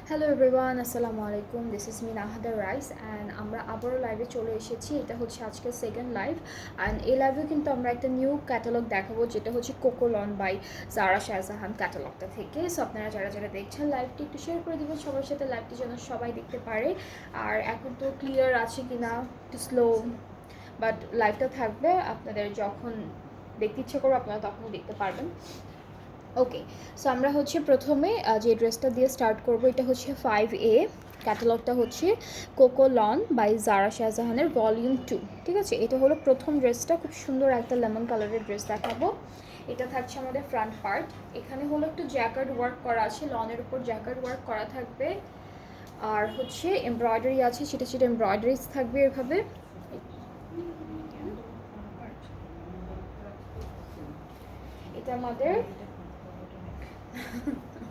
Hello everyone, আসসালামু আলাইকুম। This is me নাহাদা rice and আমরা আবারও লাইভে চলে এসেছি। এটা হচ্ছে আজকের সেকেন্ড লাইভ অ্যান্ড এই লাইভে কিন্তু আমরা একটা নিউ ক্যাটালগ দেখাবো, যেটা হচ্ছে কোকো লন বাই জারা শাহজাহান ক্যাটালগটা থেকে। সো আপনারা যারা যারা দেখছেন লাইভটি একটু শেয়ার করে দেবেন সবার সাথে, লাইভটি যেন সবাই দেখতে পারে। আর এখন তো ক্লিয়ার আছে কি না, একটু স্লো, বাট লাইভটা থাকবে, আপনাদের যখন দেখতে ইচ্ছে করবো আপনারা তখনই দেখতে পারবেন। ওকে, সো আমরা হচ্ছে প্রথমে যে ড্রেসটা দিয়ে স্টার্ট করব, এটা হচ্ছে 5A। ক্যাটালগটা হচ্ছে কোকো লন বাই জারা শাহজাহানের ভলিউম 2। ঠিক আছে, এটা হলো প্রথম ড্রেসটা, খুব সুন্দর একটা লেমন কালারের ড্রেস দেখাবো। এটা থাকছে আমাদের ফ্রন্ট পার্ট। এখানে হলো একটু জ্যাকার্ড ওয়ার্ক করা আছে, লনের উপর জ্যাকার্ড ওয়ার্ক করা থাকবে। আর হচ্ছে এমব্রয়ডারি আছে, সেটা সেটা এমব্রয়ডারিজ থাকবে এভাবে। এটা আমাদের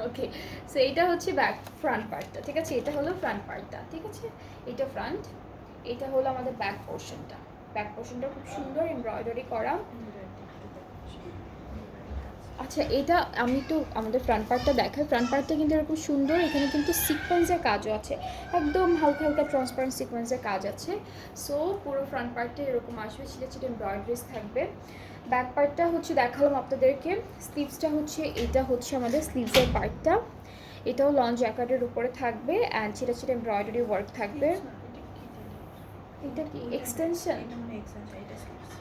ওকে, সো এটা হচ্ছে ব্যাক ফ্রন্ট পার্টটা। ঠিক আছে, এটা হলো ফ্রন্ট পার্টটা। ঠিক আছে, এটা ফ্রন্ট, এটা হলো আমাদের ব্যাক পোর্শনটা। ব্যাক পোর্শনটা খুব সুন্দর এমব্রয়ডারি করা। আচ্ছা, এটা আমি একটু আমাদের ফ্রন্ট পার্টটা দেখাই। ফ্রন্ট পার্টটা কিন্তু এরকম সুন্দর, এখানে কিন্তু সিকোয়েন্সের কাজও আছে, একদম হালকা হালকা ট্রান্সপারেন্ট সিকোয়েন্সের কাজ আছে। সো পুরো ফ্রন্ট পার্টটা এরকম আসবে, ছিটে ছিটে এমব্রয়ডারিজ থাকবে। ব্যাক পার্টটা হচ্ছে দেখালাম আপনাদেরকে। স্লিভসটা হচ্ছে, এটা হচ্ছে আমাদের স্লিভসের পার্টটা। এটাও লং জ্যাকেটের উপরে থাকবে অ্যান্ড ছিটা ছিটা এমব্রয়ডারি ওয়ার্ক থাকবে। এটা কি এক্সটেনশন?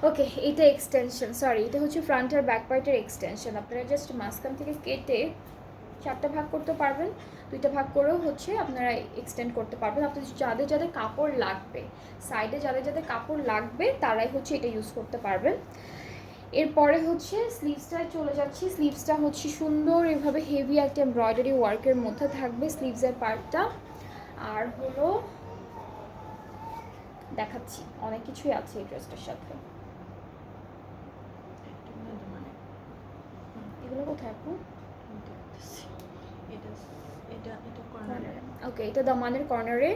ওকে, এটা এক্সটেনশন, সরি, এটা হচ্ছে ফ্রন্ট আর ব্যাক পার্টের এক্সটেনশন। আপনারা জাস্ট মাঝখান থেকে কেটে 4টা ভাগ করতে পারবেন, 2টা ভাগ করেও হচ্ছে আপনারা এক্সটেন্ড করতে পারবেন। আপনাদের যাদের যাদের কাপড় লাগবে, সাইডে যাদের যাদের কাপড় লাগবে তারাই হচ্ছে এটা ইউজ করতে পারবেন। এরপরে হচ্ছে স্লিভসটায় চলে যাচ্ছি। স্লিভসটা হচ্ছে সুন্দর এভাবে হেভি একটা এমব্রয়ডারি ওয়ার্কের মধ্যে থাকবে স্লিভসের পার্টটা। আর হলো দেখাচ্ছি, অনেক কিছুই আছে এই ড্রেসটার সাথে। এগুলো কোথায় আপু? ওকে, এটা দামানের কর্নারে,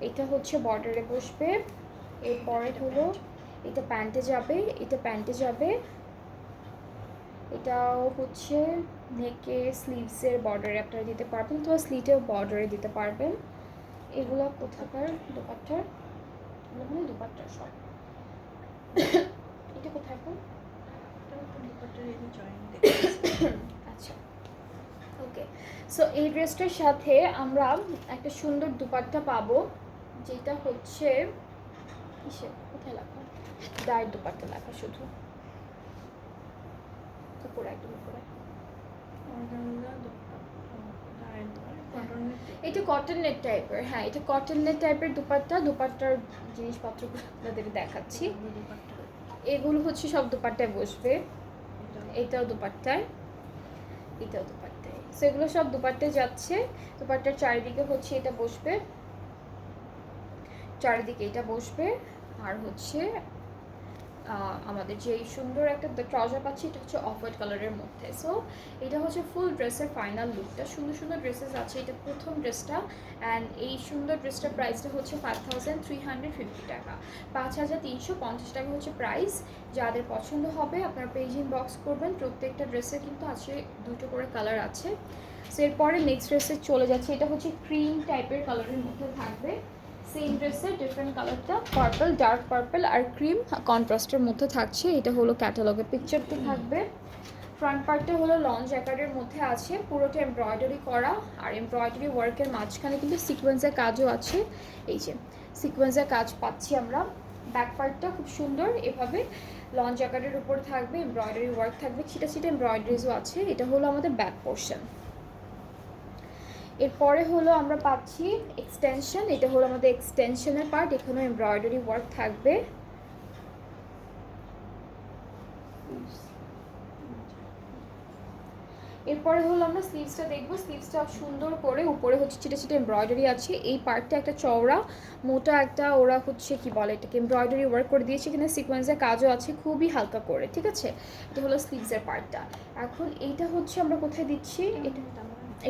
এটা হচ্ছে বর্ডারে বসবে। এরপরে হলো এটা প্যান্টে যাবে, এটা প্যান্টে যাবে। এটাও হচ্ছে নেকে স্লিভসের বর্ডারে আপনারা দিতে পারবেন, তো স্লিটেও বর্ডারে দিতে পারবেন। এগুলো কোথাকার দোপাট্টার? এগুলো মানে দোপাট্টার সব। এটা কোথায় আপু? আচ্ছা, ওকে। সো এই ড্রেসটার সাথে আমরা একটা সুন্দর দুপাট্টা পাবো, যেটা হচ্ছে কিসে, কোথায় লেখা? ডায়ের দুপাট্টা লেখা শুধু, উপরে একদম উপরে। এটা কটন নেট টাইপের, হ্যাঁ এটা কটন নেট টাইপের দুপাট্টা। দুপাট্টার জিনিসপত্রগুলো আপনাদের দেখাচ্ছি। এগুলো হচ্ছে সব দুপাট্টায় বসবে। এটাও দুপাট্টায়, এটাও দুপাট্টায়। সো এগুলো সব দুপাট্টায় যাচ্ছে। দুপাট্টার চারিদিকে হচ্ছে এটা বসবে, চারিদিকে এটা বসবে। আর হচ্ছে আমাদের যে সুন্দর একটা ট্রাউজার পাচ্ছি, এটা হচ্ছে অফ হোয়াইট কালারের মধ্যে। সো এটা হচ্ছে ফুল ড্রেসের ফাইনাল লুকটা। সুন্দর সুন্দর ড্রেসেস আছে, এটা প্রথম ড্রেসটা। অ্যান্ড এই সুন্দর ড্রেসটার প্রাইসটা হচ্ছে 5350 টাকা, 5350 টাকা হচ্ছে প্রাইস। যাদের পছন্দ হবে আপনারা পেজ ইনবক্স করবেন। প্রত্যেকটা ড্রেসের কিন্তু আছে 2টো করে কালার আছে। সো এরপরে নেক্সট ড্রেসে চলে যাচ্ছে। এটা হচ্ছে ক্রিম টাইপের কালারের মধ্যে থাকবে, সেম ড্রেসের ডিফারেন্ট কালারটা পার্পল, ডার্ক পার্পল আর ক্রিম কন্ট্রাস্টের মধ্যে থাকছে। এটা হলো ক্যাটালগে পিকচারটা থাকবে। ফ্রন্ট পার্টটা হলো লং জ্যাকেটের মধ্যে আছে, পুরোটা এমব্রয়ডারি করা। আর এমব্রয়ডারি ওয়ার্কের মাঝখানে কিন্তু সিকোয়েন্সের কাজও আছে, এই যে সিকোয়েন্সের কাজ পাচ্ছি আমরা। ব্যাক পার্টটা খুব সুন্দর এভাবে লং জ্যাকেটের উপর থাকবে, এমব্রয়ডারি ওয়ার্ক থাকবে, ছিটা ছিটা এমব্রয়ডারিজও আছে। এটা হলো আমাদের ব্যাক পোর্শন। এরপরে হলো আমরা পাচ্ছি এক্সটেনশন। এটা হলো আমাদের এক্সটেনশনের পার্ট, এখানেও এমব্রয়ডারি ওয়ার্ক থাকবে। এরপরে হলো আমরা স্লিভসটা দেখবো। স্লিভসটা সুন্দর করে উপরে হচ্ছে ছিটে ছিটে এমব্রয়ডারি আছে। এই পার্টটা একটা চওড়া মোটা একটা, ওরা হচ্ছে কি বলে এটাকে, এমব্রয়ডারি ওয়ার্ক করে দিয়েছে। এখানে সিকোয়েন্সের কাজও আছে খুবই হালকা করে। ঠিক আছে, এটা হলো স্লিভসের পার্টটা। এখন এইটা হচ্ছে আমরা কোথায় দিচ্ছি,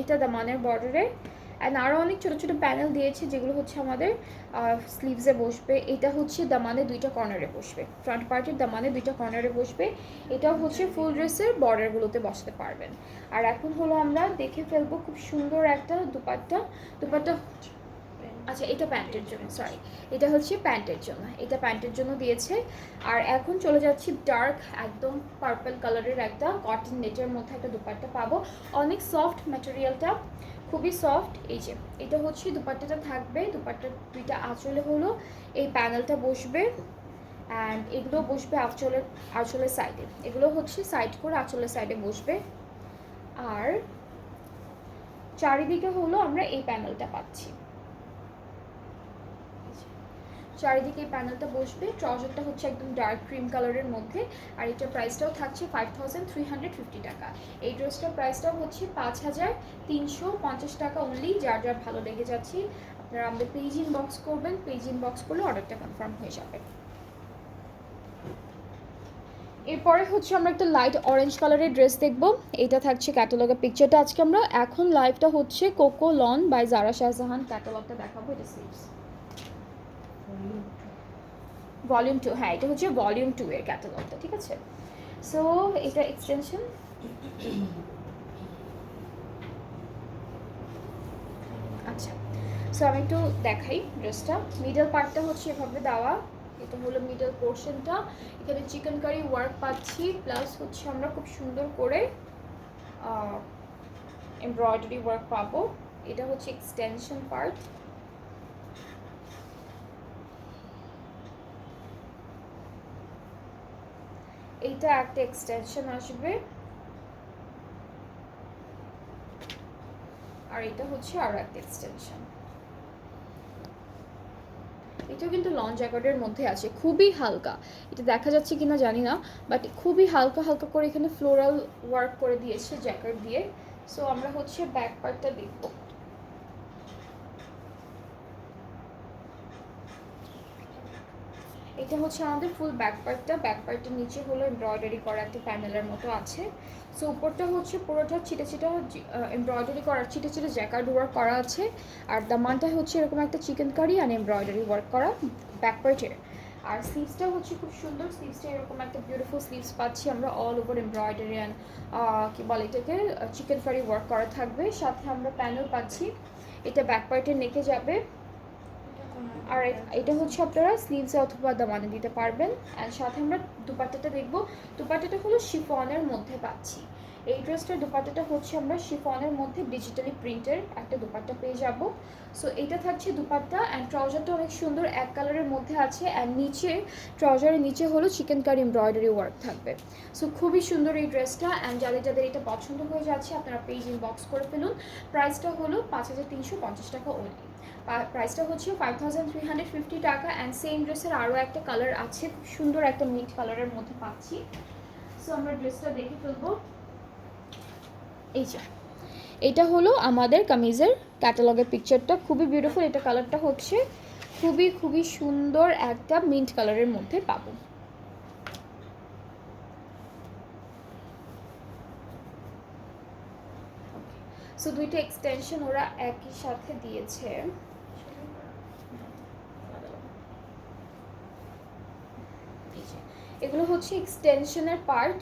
এটা দামানের বর্ডারে। অ্যান্ড আরও অনেক ছোটো ছোটো প্যানেল দিয়েছে যেগুলো হচ্ছে আমাদের স্লিভসে বসবে। এটা হচ্ছে দামানে দুইটা কর্নারে বসবে, ফ্রন্ট পার্টের দামানে দুইটা কর্নারে বসবে। এটাও হচ্ছে ফুল ড্রেসের বর্ডারগুলোতে বসাতে পারবেন। আর এখন হলো আমরা দেখে ফেলবো খুব সুন্দর একটা দুপাট্টা। আচ্ছা, এটা প্যান্টের জন্য, সরি, এটা হচ্ছে প্যান্টের জন্য, এটা প্যান্টের জন্য দিয়েছে। আর এখন চলে যাচ্ছি ডার্ক একদম পার্পল কালারের একটা কটন নেটের মধ্যে একটা দুপাট্টা পাবো, অনেক সফট ম্যাটেরিয়ালটা, খুবই সফট। এই যে এটা হচ্ছে দুপাট্টাটা থাকবে, দুপাট্টার দুইটা আঁচলে হলো এই প্যানেলটা বসবে, অ্যান্ড এগুলো বসবে আঁচলের সাইডে, এগুলো হচ্ছে সাইড করে আঁচলের সাইডে বসবে। আর চারিদিকে হলো আমরা এই প্যানেলটা পাচ্ছি, চারিদিকে এই প্যানেলটা বসবে। ট্রাউজারটা হচ্ছে একদম ডার্ক ক্রিম কালারের মধ্যে, আর এটার প্রাইসটাও থাকছে 5350 টাকা। এই ড্রেসটার প্রাইসটাও হচ্ছে 5350 টাকা অনলি। যার যার ভালো লেগে যাচ্ছে আপনারা আমাদের পেজ ইনবক্স করবেন, পেজ ইনবক্স করলে অর্ডারটা কনফার্ম হয়ে যাবে। এরপরে হচ্ছে আমরা একটা লাইট অরেঞ্জ কালারের ড্রেস দেখব, এটা থাকছে ক্যাটালগের পিকচারটা। আজকে আমরা এখন লাইভটা হচ্ছে কোকো লন বাই জারা শাহজাহান, ক্যাটালগটা দেখাবো। এটা স্লিভস ভলিউম 2, হ্যাঁ এটা হচ্ছে ভলিউম 2 এর ক্যাটালগটা, ঠিক আছে। সো এটা এক্সটেনশন, আচ্ছা। সো আমি একটু দেখাই ড্রেসটা। মিডল পার্টটা হচ্ছে এভাবে দেওয়া, এটা হলো মিডল পোর্শনটা। এখানে চিকেন কারি ওয়ার্ক পাচ্ছি, প্লাস হচ্ছে আমরা খুব সুন্দর করে এমব্রয়ডারি ওয়ার্ক পাবো। এটা হচ্ছে এক্সটেনশন পার্ট, এইটা একটা এক্সটেনশন আসবে, আর এটা হচ্ছে আরো একটা এক্সটেনশন। এটাও কিন্তু লং জ্যাকেটের মধ্যে আছে, খুবই হালকা, এটা দেখা যাচ্ছে কিনা জানি না, বাট খুবই হালকা হালকা করে এখানে ফ্লোরাল ওয়ার্ক করে দিয়েছে জ্যাকেট দিয়ে। সো আমরা হচ্ছে ব্যাক পার্টটা দেখব। এটা হচ্ছে আমাদের ফুল ব্যাক পার্টটা, ব্যাক পার্টের নিচে হলো এমব্রয়ডারি করা একটা প্যানেলের মতো আছে। সো উপরটা হচ্ছে পুরোটা ছিটা ছিটা এমব্রয়ডারি করা, ছিটে ছিটে জ্যাকার্ড ওয়ার্ক করা আছে। আর দামানটা হচ্ছে এরকম একটা চিকেন কারি আর এমব্রয়ডারি ওয়ার্ক করা ব্যাক পার্টের। আর স্লিভসটা হচ্ছে খুব সুন্দর, স্লিভসটা এরকম একটা বিউটিফুল স্লিভস পাচ্ছি আমরা, অল ওভার এমব্রয়ডারি অ্যান্ড কি বলে এটাকে চিকেন কারি ওয়ার্ক করা থাকবে। সাথে আমরা প্যানেল পাচ্ছি, এটা ব্যাক পার্টের নেকে যাবে। আর এটা হচ্ছে আপনারা স্লিভসে অথবা দামানে দিতে পারবেন। অ্যান্ড সাথে আমরা দুপাট্টাটা দেখবো, দুপাট্টাটা হলো শিফনের মধ্যে পাচ্ছি। এই ড্রেসটার দুপাট্টাটা হচ্ছে আমরা শিফনের মধ্যে ডিজিটালি প্রিন্টের একটা দুপাট্টা পেয়ে যাব। সো এটা থাকছে দুপাট্টা, অ্যান্ড ট্রাউজারটা অনেক সুন্দর এক কালারের মধ্যে আছে, অ্যান্ড নিচে ট্রাউজারের নিচে হলো চিকেন কারি এমব্রয়ডারি ওয়ার্ক থাকবে। সো খুবই সুন্দর এই ড্রেসটা, অ্যান্ড যাদের যাদের এটা পছন্দ হয়ে যাচ্ছে আপনারা পেজ ইনবক্স করে ফেলুন। প্রাইসটা হলো 5350 টাকা অনলি, প্রাইসটা হচ্ছে 5350 টাকা। অ্যান্ড সেম ড্রেসের আরও একটা কালার আছে, খুব সুন্দর একটা মিট কালারের মধ্যে পাচ্ছি। সো আমরা ড্রেসটা দেখে ফেলবো। এই যে এটা হলো আমাদের কামিজের ক্যাটালগের পিকচারটা, খুবই বিউটিফুল। এটা কালারটা হচ্ছে খুবই খুবই সুন্দর একটা মিন্ট কালারের মধ্যে পাবো। সো দুইটা এক্সটেনশন ওরা একই সাথে দিয়েছে। এগুলো হচ্ছে এক্সটেনশনের পার্ট,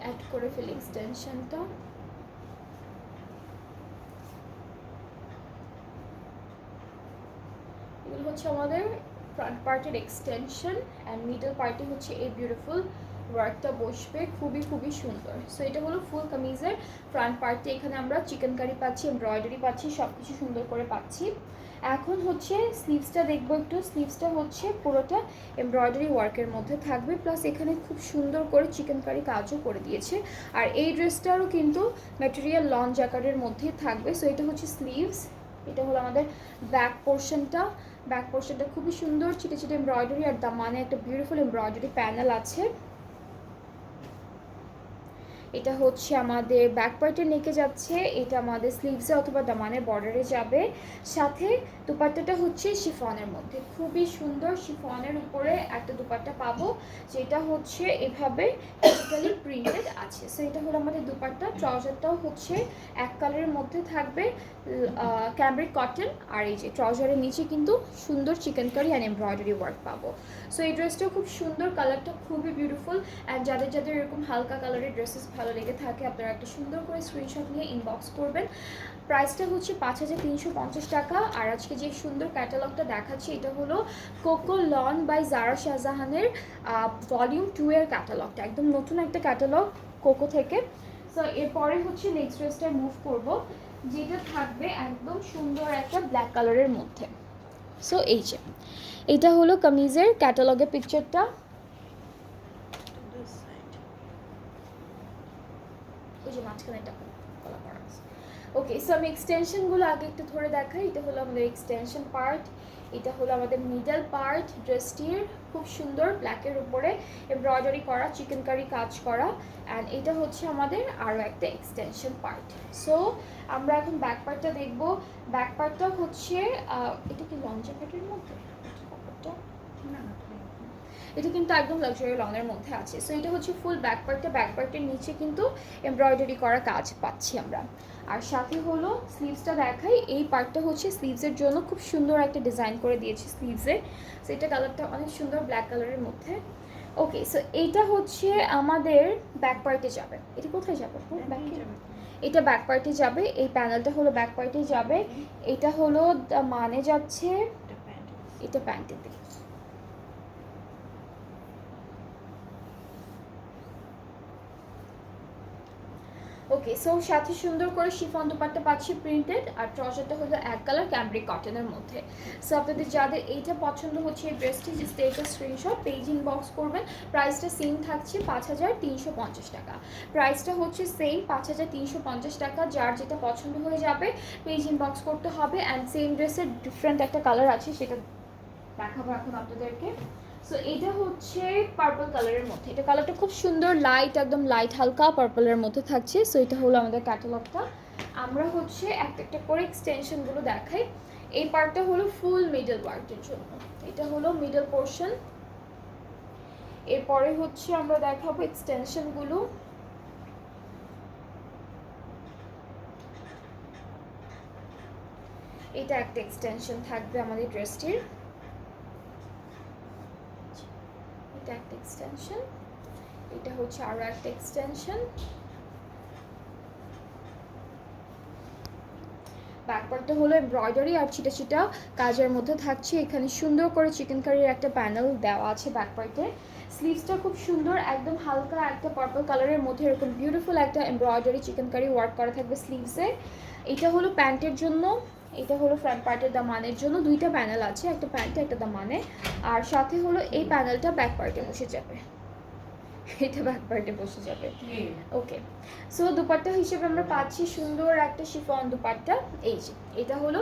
অ্যাড করে ফেলি এক্সটেনশনটা। এগুলো হচ্ছে আমাদের ফ্রন্ট পার্টের এক্সটেনশন, অ্যান্ড মিডল পার্টে হচ্ছে এই বিউটিফুল ওয়ার্কটা বসবে, খুবই খুবই সুন্দর। সো এটা হলো ফুল কামিজের ফ্রন্ট পার্টে। এখানে আমরা চিকেন কারি পাচ্ছি, এমব্রয়ডারি পাচ্ছি, সব কিছু সুন্দর করে পাচ্ছি। এখন হচ্ছে স্লিভসটা দেখবো একটু। স্লিভসটা হচ্ছে পুরোটা এমব্রয়ডারি ওয়ার্কের মধ্যে থাকবে, প্লাস এখানে খুব সুন্দর করে চিকেন কারি কাজও করে দিয়েছে। আর এই ড্রেসটারও কিন্তু ম্যাটেরিয়াল লং জ্যাকেটের মধ্যেই থাকবে। সো এটা হচ্ছে স্লিভস, এটা হলো আমাদের ব্যাক পোর্শনটা। ব্যাক পোর্শনটা খুবই সুন্দর, ছিটে ছিটে এমব্রয়ডারি, আর দামানে একটা বিউটিফুল এমব্রয়ডারি প্যানেল আছে। এটা হচ্ছে আমাদের ব্যাক পার্টের নেকে যাচ্ছে, এটা আমাদের স্লিভসে অথবা দামানের বর্ডারে যাবে। সাথে দুপাট্টাটা হচ্ছে শিফনের মধ্যে, খুবই সুন্দর শিফনের উপরে একটা দুপাট্টা পাবো, যেটা হচ্ছে এভাবে ডিজিটালি প্রিন্টেড আছে। সো এটা হলো আমাদের দুপাট্টা। ট্রাউজারটাও হচ্ছে এক কালারের মধ্যে থাকবে, ক্যামব্রিক কটন। আর এই যে ট্রাউজারের নিচে কিন্তু সুন্দর chikankari and embroidery work পাবো। সো এই ড্রেসটাও খুব সুন্দর, কালারটা খুবই বিউটিফুল। অ্যান্ড যাদের যাদের এরকম হালকা কালারের ড্রেসেস ভালো লেগে থাকে, আপনারা একটা সুন্দর করে স্ক্রিনশট নিয়ে ইনবক্স করবেন। প্রাইসটা হচ্ছে 5350 টাকা। আর আজকে যে সুন্দর ক্যাটালগটা দেখাচ্ছি, এটা হলো কোকো লন বাই জারা শাহজাহানের ভলিউম 2 এর ক্যাটালগটা, একদম নতুন একটা ক্যাটালগ কোকো থেকে। সো এরপরে হচ্ছে নেক্সট ড্রেসটা মুভ করব, যেটা থাকবে একদম সুন্দর একটা ব্ল্যাক কালারের মধ্যে। সো এই যে এটা হলো কামিজের ক্যাটালগের পিকচারটা। ওই যে মাঝখানে একটা কলা করা আছে। ওকে, সো আমি এক্সটেনশনগুলো আগে একটু ধরে দেখাই। এটা হলো আমাদের এক্সটেনশন পার্ট, এটা হলো আমাদের মিডল পার্ট ড্রেসটির, খুব সুন্দর ব্ল্যাকের উপরে এমব্রয়ডারি করা, চিকেন কারি কাজ করা। অ্যান্ড এটা হচ্ছে আমাদের আরও একটা এক্সটেনশন পার্ট। সো আমরা এখন ব্যাক পার্টটা দেখব। ব্যাক পার্টটা হচ্ছে এটা কি লং জ্যাকেটের মধ্যে, এটা কিন্তু একদম লাক্সারি লংয়ের মধ্যে আছে। সো এটা হচ্ছে ফুল ব্যাক পার্টটা, ব্যাক পার্টের নিচে কিন্তু এমব্রয়ডারি করা কাজ পাচ্ছি আমরা। আর সাথে হলো স্লিভসটা দেখাই। এই পার্টটা হচ্ছে স্লিভসের জন্য খুব সুন্দর একটা ডিজাইন করে দিয়েছি স্লিভসে। সো এটা কালারটা অনেক সুন্দর ব্ল্যাক কালারের মধ্যে। ওকে, সো এইটা হচ্ছে আমাদের ব্যাক পার্টে যাবে। এটা কোথায় যাবে? এটা ব্যাক পার্টে যাবে, এই প্যানেলটা হলো ব্যাক পার্টে যাবে। এটা হলো মানে যাচ্ছে, এটা প্যান্টের দিকে। ওকে, সো সাথে সুন্দর করে শিফন দুপাট্টা পাচ্ছি প্রিন্টেড, আর ট্রাউজারটা হলো এক কালার ক্যামব্রিক কটনের মধ্যে। সো আপনাদের যাদের এইটা পছন্দ হচ্ছে এই ড্রেসটি, জাস্ট এইটা স্ক্রিনশট পেজ ইনবক্স করবেন। প্রাইসটা সেম থাকছে 5350 টাকা। প্রাইসটা হচ্ছে সেম 5350 টাকা। যার যেটা পছন্দ হয়ে যাবে পেজ ইনবক্স করতে হবে। অ্যান্ড সেম ড্রেসের ডিফারেন্ট একটা কালার আছে, সেটা দেখাবো এখন আপনাদেরকে। সো এটা হচ্ছে পার্পল কালারের মধ্যে, এটা কালারটা খুব সুন্দর, লাইট, একদম লাইট হালকা পার্পলের মধ্যে থাকছে। সো এটা হলো আমাদের ক্যাটালগটা। আমরা হচ্ছে একটা একটা করে এক্সটেনশনগুলো দেখাই। এই পার্টটা হলো ফুল মিডল ওয়ার্কের জন্য, এটা হলো মিডল পোর্শন। এরপরে হচ্ছে আমরা দেখাবো এক্সটেনশনগুলো। এটা একটা এক্সটেনশন থাকবে আমাদের ড্রেসটির, এটা একটা এক্সটেনশন, এটা হচ্ছে আরও একটা এক্সটেনশন। ব্যাকপার্টটা হলো এমব্রয়ডারি আর ছিটা ছিটা কাজের মধ্যে থাকছে। এখানে সুন্দর করে চিকেন কারির একটা প্যানেল দেওয়া আছে ব্যাকপার্টে। স্লিভসটা খুব সুন্দর, একদম হালকা একটা পার্পল কালারের মধ্যে এরকম বিউটিফুল একটা এমব্রয়ডারি চিকেন কারি ওয়ার্ক করা থাকবে স্লিভসে। এটা হলো প্যান্টের জন্য, এটা হলো ফ্রন্ট পার্টের দামানের জন্য। দুইটা প্যানেল আছে, একটা প্যান্টে একটা দামানে। আর সাথে হলো এই প্যানেলটা ব্যাক পার্টে বসে যাবে, এটা ব্যাক পার্টে বসে যাবে। ওকে, সো দুপাট্টা হিসেবে আমরা পাচ্ছি সুন্দর একটা শিফন দুপাট্টা। এই যে এটা হলো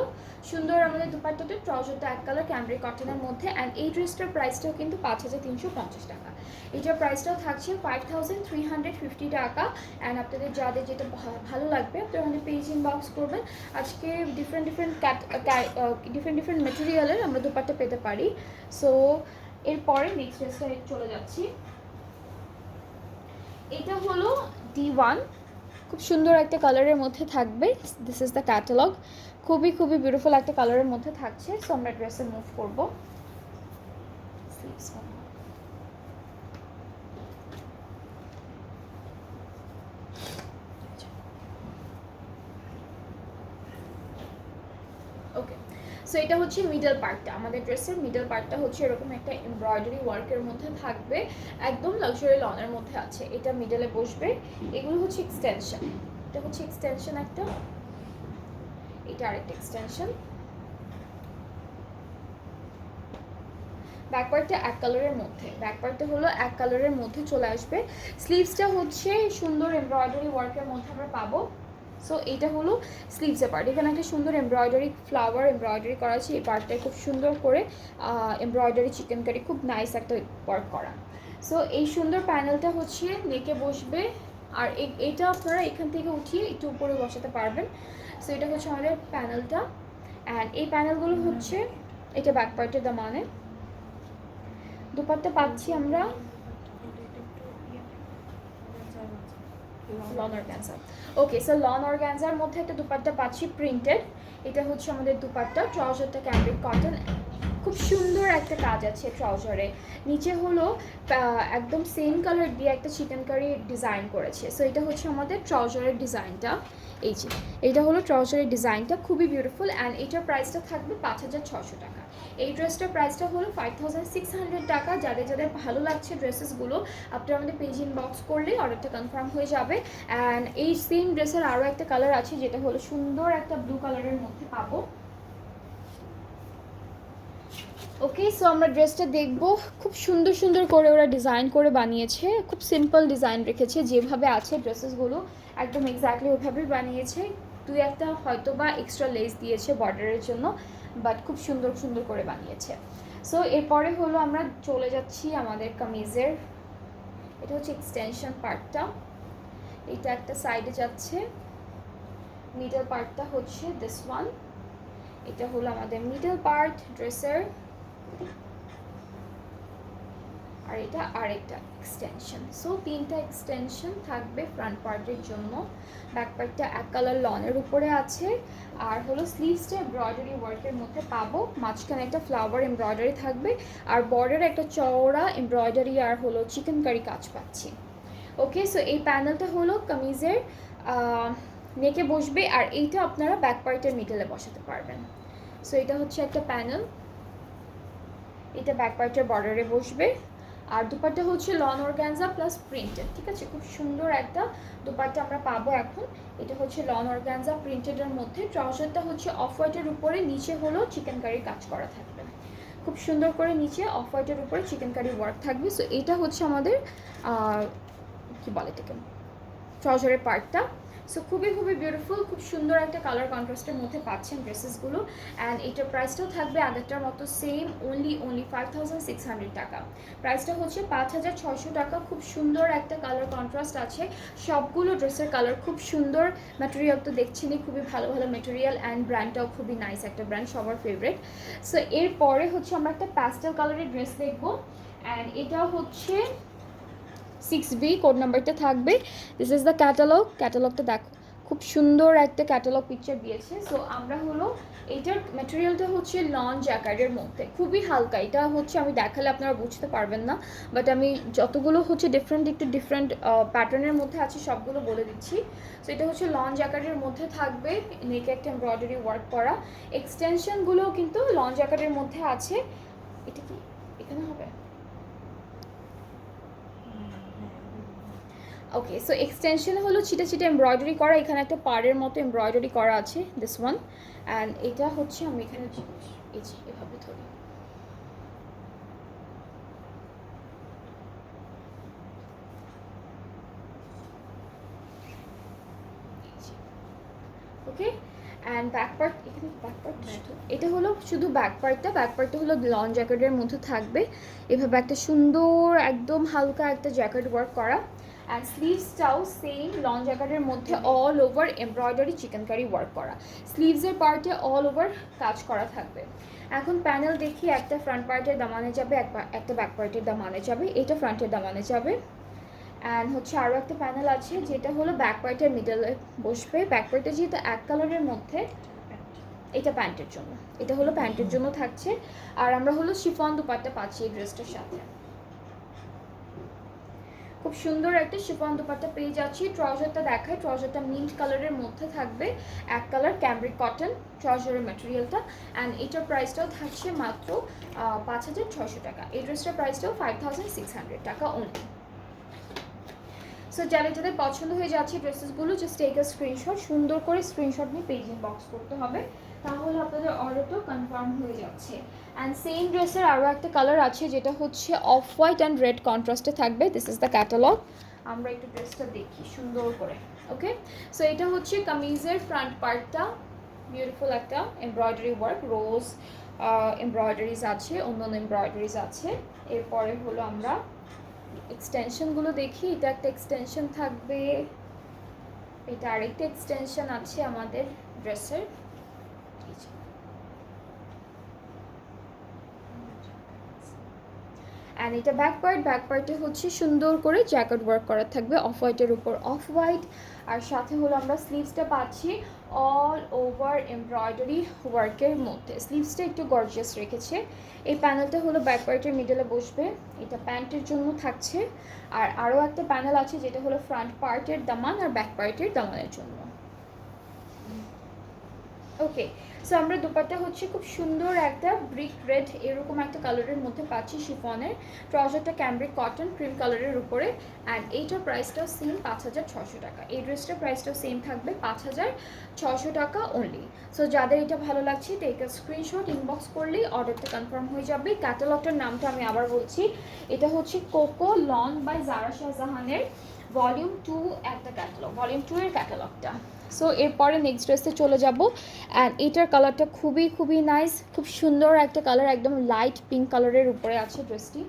সুন্দর আমাদের দুপাট্টাটা। ট্রাউজারটা এক কালার ক্যামব্রিক কটনের মধ্যে। অ্যান্ড এই ড্রেসটার প্রাইসটাও কিন্তু 5350 টাকা। এটার প্রাইসটাও থাকছে 5350 টাকা। অ্যান্ড আপনাদের যাদের যেটা ভালো লাগবে আপনারা আমাদের পেজ ইনবক্স করবেন। আজকে ডিফারেন্ট ডিফারেন্ট মেটেরিয়ালের আমরা দুপাট্টা পেতে পারি। সো এরপরে নেক্সট ড্রেসটা চলে যাচ্ছি। এটা হলো D1, খুব সুন্দর একটা কালারের মধ্যে থাকবে। দিস ইজ দ্য ক্যাটালগ, খুবই খুবই বিউটিফুল একটা কালারের মধ্যে থাকছে। সো আমরা ড্রেসে মুভ করব। ওকে, সো এটা হচ্ছে মিডল পার্টটা, আমাদের ড্রেসের মিডল পার্টটা হচ্ছে এরকম একটা এমব্রয়ডারি ওয়ার্কের মধ্যে থাকবে, একদম লাক্সারি লনের মধ্যে আছে। এটা মিডলে বসবে। এগুলো হচ্ছে এক্সটেনশন, এটা হচ্ছে এক্সটেনশন একটা, এটা আরেকটা এক্সটেনশন। ব্যাকপার্টটা এক কালারের মধ্যে, ব্যাকপার্টটা হলো এক কালারের মধ্যে চলে আসবে। স্লিভসটা হচ্ছে সুন্দর এমব্রয়ডারি ওয়ার্কের মধ্যে আমরা পাবো। সো এটা হলো স্লিভসের পার্ট, এখানে একটা সুন্দর এমব্রয়ডারি ফ্লাওয়ার এমব্রয়ডারি করা আছে। এই পার্টটায় খুব সুন্দর করে এমব্রয়ডারি চিকেন কারি, খুব নাইস একটা ওয়ার্ক করা। সো এই সুন্দর প্যানেলটা হচ্ছে নেকে বসবে, আর এটা আপনারা এখান থেকে উঠিয়ে একটু উপরে বসাতে পারবেন। সো এটা হচ্ছে আমাদের প্যানেলটা। অ্যান্ড এই প্যানেলগুলো হচ্ছে, এটা ব্যাক পার্টের দামানে। দুপাট্টা পাচ্ছি আমরা লন অর্গানজা। ওকে, সো লন অর্গানজার মধ্যে একটা দুপাট্টা পাচ্ছি প্রিন্টেড। এটা হচ্ছে আমাদের দুপাট্টা। ট্রাউজারটা ক্যামব্রিক কটন, খুব সুন্দর একটা কাজ আছে ট্রাউজারে। নিচে হলো একদম সেম কালার দিয়ে একটা চিকেন কারি ডিজাইন করেছে। সো এটা হচ্ছে আমাদের ট্রাউজারের ডিজাইনটা। এই যে এইটা হলো ট্রাউজারের ডিজাইনটা, খুবই বিউটিফুল। অ্যান্ড এটার প্রাইসটা থাকবে 5600 টাকা। এই ড্রেসটার প্রাইসটা হলো 5600 টাকা। যাদের যাদের ভালো লাগছে ড্রেসেসগুলো, আপনারা আমাদের পেজ ইনবক্স করলে অর্ডারটা কনফার্ম হয়ে যাবে। অ্যান্ড এই সেম ড্রেসের আরও একটা কালার আছে, যেটা হলো সুন্দর একটা ব্লু কালারের মধ্যে পাবো। ওকে, সো আমরা ড্রেসটা দেখবো। খুব সুন্দর সুন্দর করে ওরা ডিজাইন করে বানিয়েছে, খুব সিম্পল ডিজাইন রেখেছে। যেভাবে আছে ড্রেসেসগুলো একদম এক্স্যাক্টলি ওইভাবেই বানিয়েছে। দুই একটা হয়তো বা এক্সট্রা লেস দিয়েছে বর্ডারের জন্য, বাট খুব সুন্দর সুন্দর করে বানিয়েছে। সো এরপরে হলো আমরা চলে যাচ্ছি আমাদের কামিজের। এটা হচ্ছে এক্সটেনশন পার্টটা, এটা একটা সাইডে যাচ্ছে। মিডল পার্টটা হচ্ছে দিস ওয়ান। এটা হলো আমাদের মিডল পার্ট ড্রেসের। আর এটা আরেকটা এক্সটেনশন। সো তিনটা এক্সটেনশন থাকবে ফ্রন্ট পার্টের জন্য। ব্যাক পার্টটা এক কালার লনের উপরে আছে। আর হলো স্লিভসটা এমব্রয়ডারি ওয়ার্কের মধ্যে পাবো। মাঝখানে একটা ফ্লাওয়ার এমব্রয়ডারি থাকবে, আর বর্ডারে একটা চওড়া এমব্রয়ডারি আর হলো চিকেন কারি কাজ পাচ্ছি। ওকে, সো এই প্যানেলটা হলো কামিজের নেকে বসবে, আর এইটা আপনারা ব্যাক পার্টের মিডলে বসাতে পারবেন। সো এটা হচ্ছে একটা প্যানেল, এটা ব্যাক পার্টের বর্ডারে বসবে। আর দুপাট্টা হচ্ছে লন অর্গানজা প্লাস প্রিন্টেড, ঠিক আছে? খুব সুন্দর একটা দুপাট্টা আমরা পাবো এখন। এটা হচ্ছে লন অর্গানজা প্রিন্টেডের মধ্যে। ট্রাউজারটা হচ্ছে অফ হোয়াইটের উপরে, নিচে হলো চিকেন কারির কাজ করা থাকবে, খুব সুন্দর করে নিচে অফ হোয়াইটের উপরে চিকেন কারি ওয়ার্ক থাকবে। সো এটা হচ্ছে আমাদের কি বলে এটাকে, ট্রাউজারের পার্টটা। সো খুবই খুবই বিউটিফুল, খুব সুন্দর একটা কালার কন্ট্রাস্টের মধ্যে পাচ্ছেন ড্রেসেসগুলো। অ্যান্ড এটার প্রাইসটাও থাকবে আগেরটার মতো সেম, অনলি 5600 টাকা। প্রাইসটা হচ্ছে 5600 টাকা। খুব সুন্দর একটা কালার কন্ট্রাস্ট আছে, সবগুলো ড্রেসের কালার খুব সুন্দর। ম্যাটেরিয়াল তো দেখছেনই, খুবই ভালো ভালো ম্যাটেরিয়াল। অ্যান্ড ব্র্যান্ডটাও খুবই নাইস একটা ব্র্যান্ড, সবার ফেভারিট। সো এরপরে হচ্ছে আমরা একটা প্যাস্টেল কালারের ড্রেস দেখবো। অ্যান্ড এটা হচ্ছে 6B কোড নাম্বারটা থাকবে। This is the catalogue. ক্যাটালগটা দেখো, খুব সুন্দর একটা ক্যাটালগ পিকচার দিয়েছে। সো আমরা হলো এইটার ম্যাটেরিয়ালটা হচ্ছে লন জ্যাকার্ডের মধ্যে, খুবই হালকা। এটা হচ্ছে আমি দেখালে আপনারা বুঝতে পারবেন না, বাট আমি যতগুলো হচ্ছে একটু ডিফারেন্ট প্যাটার্নের মধ্যে আছে সবগুলো বলে দিচ্ছি। সো এটা হচ্ছে লন জ্যাকার্ডের মধ্যে থাকবে, নেকে একটা এমব্রয়ডারি ওয়ার্ক করা। এক্সটেনশনগুলোও কিন্তু লন জ্যাকার্ডের মধ্যে আছে। এটা কি এখানে হবে? ওকে, সো এক্সটেনশন হলো ছিটে ছিটে এমব্রয়ডারি করা, এখানে একটা পাড়ের মতো এমব্রয়ডারি করা আছে, দিস ওয়ান। অ্যান্ড এটা হচ্ছে আমি এখানে এই যে এভাবে ধরি, ওকে। অ্যান্ড ব্যাক পার্ট, এখানে ব্যাক পার্ট, এটা হলো শুধু ব্যাক পার্টটা। ব্যাক পার্টটা হলো লন জ্যাকেটের মধ্যে থাকবে, এভাবে একটা সুন্দর একদম হালকা একটা জ্যাকেট ওয়ার্ক করা। অ্যান্ড স্লিভসটাও সেম লন জ্যাকেটের মধ্যে all over embroidery chicken curry work করা। স্লিভসের পার্টে অল ওভার কাজ করা থাকবে। এখন প্যানেল দেখি, একটা ফ্রন্ট পার্টের দামানে যাবে, একটা ব্যাক পার্টের দামানে যাবে। এটা ফ্রন্টের দামানে যাবে। অ্যান্ড হচ্ছে আরও একটা প্যানেল আছে, যেটা হলো ব্যাক পার্টের মিডলে বসবে। ব্যাক পার্টে যেহেতু এক কালারের মধ্যে, এটা প্যান্টের জন্য, এটা হলো প্যান্টের জন্য থাকছে। আর আমরা হলো শিফন দুপাট্টা পাচ্ছি এই ড্রেসটার সাথে, খুব সুন্দর একটা শিফন দুপাট্টা পেয়ে যাচ্ছি। ট্রাউজারটা দেখায়, ট্রাউজারটা মিন্ট কালারের মধ্যে থাকবে, এক কালার ক্যামব্রিক কটন ট্রাউজারের ম্যাটেরিয়ালটা। অ্যান্ড এটার প্রাইসটাও থাকছে মাত্র 5600 টাকা। এই ড্রেসটার প্রাইসটাও 5600 টাকা অনলি। সো যাদের পছন্দ হয়ে যাচ্ছে ড্রেসেসগুলো, জাস্ট টেক আ স্ক্রিনশট, সুন্দর করে স্ক্রিনশট নিয়ে পেজ ইনবক্স করতে হবে, তাহলে আপনাদের অর্ডারটাও কনফার্ম হয়ে যাচ্ছে। অ্যান্ড সেম ড্রেসের আরও একটা কালার আছে, যেটা হচ্ছে অফ হোয়াইট অ্যান্ড রেড কন্ট্রাস্টে থাকবে। This is the catalogue. আমরা একটু ড্রেসটা দেখি সুন্দর করে। ওকে, সো এটা হচ্ছে কামিজের ফ্রন্ট পার্টটা, বিউটিফুল একটা এমব্রয়ডারি ওয়ার্ক, রোজ এমব্রয়ডারিজ আছে, অন্য এমব্রয়ডারিজ আছে। এরপরে হলো আমরা এক্সটেনশনগুলো দেখি। এটা একটা এক্সটেনশন থাকবে, এটা আরেকটা এক্সটেনশন আছে আমাদের ড্রেসের। অ্যান্ড এটা ব্যাক পার্টে হচ্ছে সুন্দর করে জ্যাকেট ওয়ার্ক করা থাকবে, অফ হোয়াইটের উপর অফ হোয়াইট। আর সাথে হলো আমরা স্লিভসটা পাচ্ছি অল ওভার এমব্রয়ডারি ওয়ার্কের মধ্যে। স্লিভসটা একটু গর্জিয়াস রেখেছে। এই প্যানেলটা হলো ব্যাক পার্টের মিডলে বসবে, এটা প্যান্টের জন্য থাকছে। আর আরও একটা প্যানেল আছে যেটা হলো ফ্রন্ট পার্টের দামান আর ব্যাক পার্টের দামানের জন্য। ওকে, সো আমরা দুপাট্টা হচ্ছে খুব সুন্দর একটা ব্রিক রেড এরকম একটা কালারের মধ্যে পাচ্ছি শিফনের। ট্রাউজারটা ক্যামব্রিক কটন ক্রিম কালারের উপরে। অ্যান্ড এইটার প্রাইসটাও সেম 5600 টাকা। এই ড্রেসটার প্রাইসটাও সেম থাকবে 5600 টাকা অনলি। সো যাদের এটা ভালো লাগছে টেক আ স্ক্রিনশট, ইনবক্স করলেই অর্ডারটা কনফার্ম হয়ে যাবে। ক্যাটালগটার নামটা আমি আবার বলছি, এটা হচ্ছে কোকো লন বাই জারা শাহজাহানের ভলিউম 2 একটা ক্যাটালগ, ভলিউম 2 এর ক্যাটালগটা। সো এরপরে নেক্সট ড্রেসে চলে যাব। অ্যান্ড এইটার কালারটা খুবই নাইস, খুব সুন্দর একটা কালার, একদম লাইট পিঙ্ক কালারের উপরে আছে ড্রেসটি।